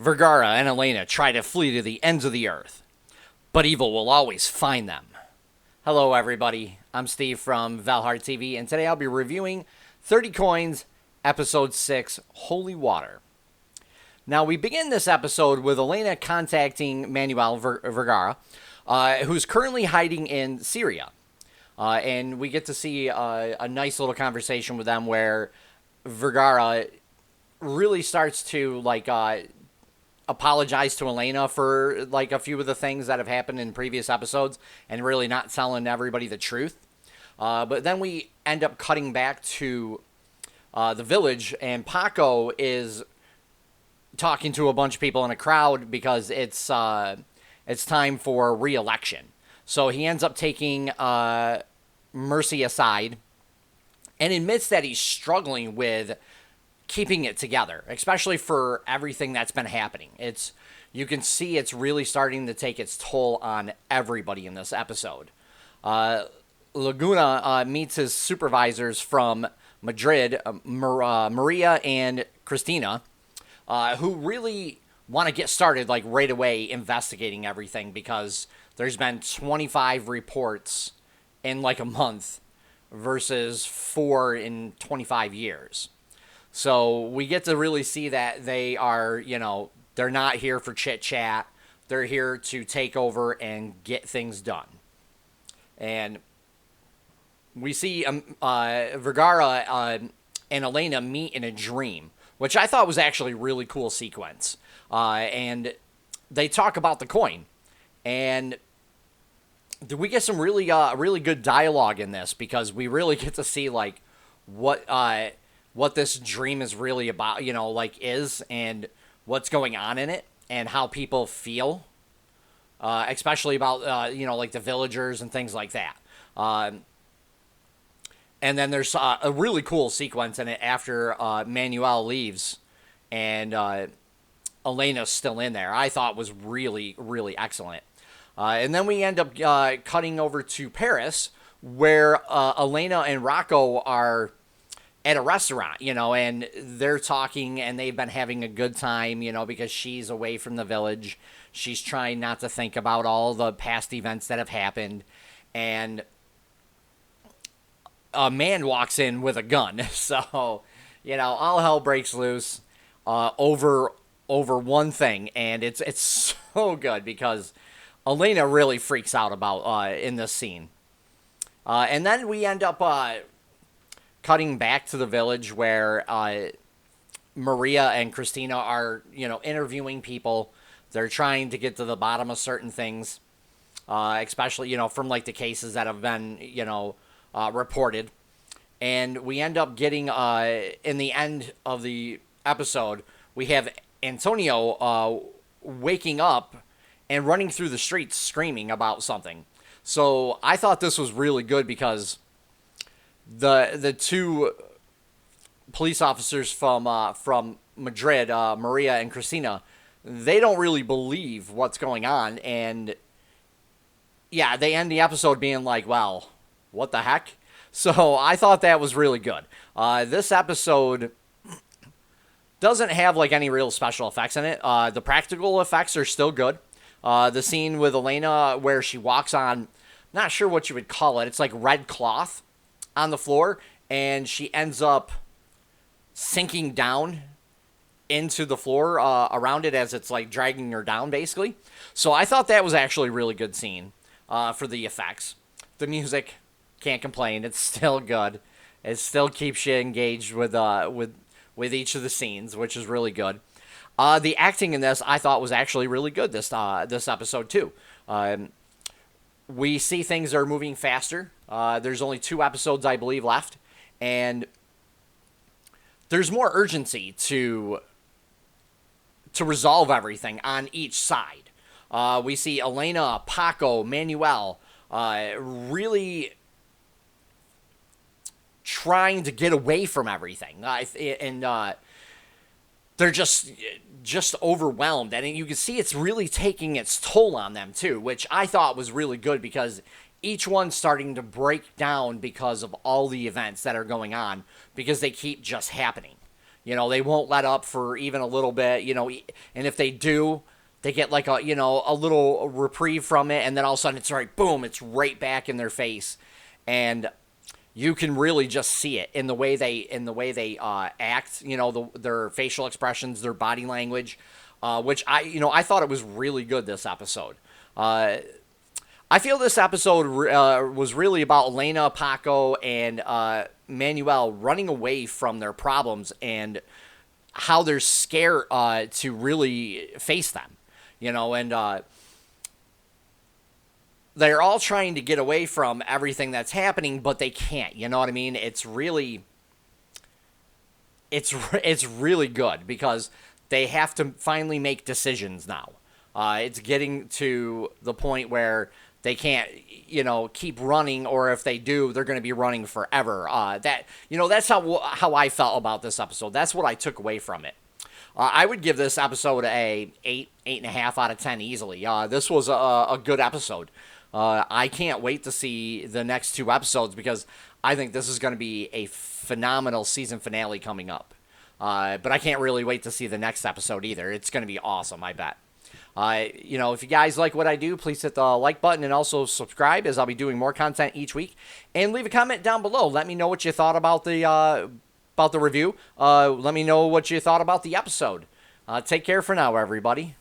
Vergara and Elena try to flee to the ends of the earth, but evil will always find them. Hello, everybody. I'm Steve from VALHARTV, and today I'll be reviewing 30 Coins, Episode 6, Holy Water. Now, we begin this episode with Elena contacting Manuel Vergara, who's currently hiding in Syria. And we get to see a nice little conversation with them where Vergara really starts to, apologize to Elena for, a few of the things that have happened in previous episodes and really not telling everybody the truth. But then we end up cutting back to the village, and Paco is talking to a bunch of people in a crowd because it's time for re-election. So he ends up taking Mercy aside and admits that he's struggling with keeping it together, especially for everything that's been happening. You can see it's really starting to take its toll on everybody in this episode. Laguna meets his supervisors from Madrid, Maria and Cristina, who really want to get started right away investigating everything because there's been 25 reports in a month versus 4 in 25 years. So we get to really see that they are, they're not here for chit-chat. They're here to take over and get things done. And we see Vergara and Elena meet in a dream, which I thought was actually a really cool sequence. And they talk about the coin. And we get some really good dialogue in this because we really get to see, what this dream is really about, is, and what's going on in it, and how people feel, especially about, the villagers and things like that. And then there's a really cool sequence in it after Manuel leaves, and Elena's still in there. I thought was really, really excellent. And then we end up cutting over to Paris, where Elena and Rocco are at a restaurant, and they're talking, and they've been having a good time, because she's away from the village. She's trying not to think about all the past events that have happened, and a man walks in with a gun. So, all hell breaks loose over one thing, and it's so good because Elena really freaks out about in this scene. And then we end up cutting back to the village where Maria and Cristina are, interviewing people. They're trying to get to the bottom of certain things, especially, from the cases that have been, reported. And we end up getting, in the end of the episode, we have Antonio waking up and running through the streets screaming about something. So I thought this was really good because the two police officers from Madrid, Maria and Cristina, they don't really believe what's going on, and yeah, they end the episode being like, well, what the heck? So I thought that was really good. This episode doesn't have any real special effects in it. The practical effects are still good. The scene with Elena where she walks on, not sure what you would call it, it's red cloth on the floor, and she ends up sinking down into the floor around it as it's dragging her down, basically. So I thought that was actually a really good scene for the effects. The music, can't complain. It's still good. It still keeps you engaged with each of the scenes, which is really good. The acting in this I thought was actually really good this episode too. We see things are moving faster. There's only 2 episodes, I believe, left. And there's more urgency to resolve everything on each side. We see Elena, Paco, Manuel really trying to get away from everything. And they're just overwhelmed, and you can see it's really taking its toll on them too, which I thought was really good because each one's starting to break down because of all the events that are going on because they keep just happening. They won't let up for even a little bit, and if they do, they get like a little reprieve from it, and then all of a sudden it's right, boom, it's right back in their face. And you can really just see it in the way they act, their facial expressions, their body language, which I thought it was really good this episode. I feel this episode was really about Elena, Paco, and Manuel running away from their problems and how they're scared to really face them, and they're all trying to get away from everything that's happening, but they can't. You know what I mean? It's really good because they have to finally make decisions now. It's getting to the point where they can't, keep running, or if they do, they're going to be running forever. That's how I felt about this episode. That's what I took away from it. I would give this episode a 8.5 out of 10 easily. This was a good episode. I can't wait to see the next 2 episodes because I think this is going to be a phenomenal season finale coming up. But I can't really wait to see the next episode either. It's going to be awesome, I bet. If you guys like what I do, please hit the like button and also subscribe, as I'll be doing more content each week. And leave a comment down below. Let me know what you thought about the review. Let me know what you thought about the episode. Take care for now, everybody.